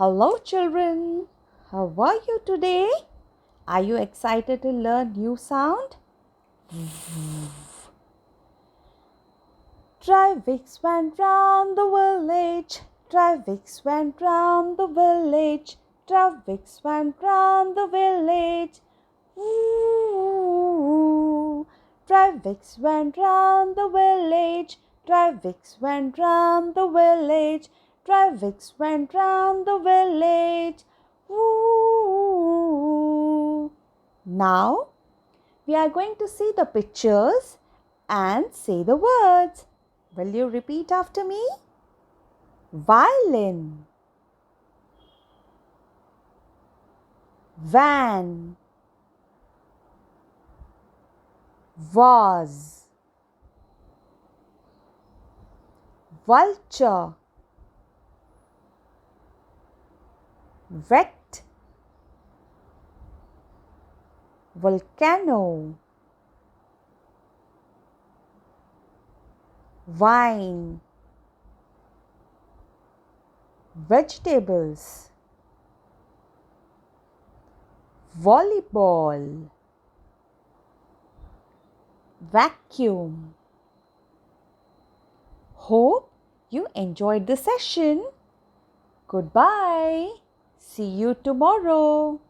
Hello children, how are you today? Are you excited to learn new sound? Drivix went round the village, Drivix went round the village, Drivix went round the village. Ooh, Drivix went round the village, Drivix went round the village, Drivix went round the village. Ooh. Now we are going to see the pictures and say the words. Will you repeat after me? Violin, van, vase, vulture, wet, volcano, wine, vegetables, volleyball, vacuum. Hope you enjoyed the session. Goodbye. See you tomorrow.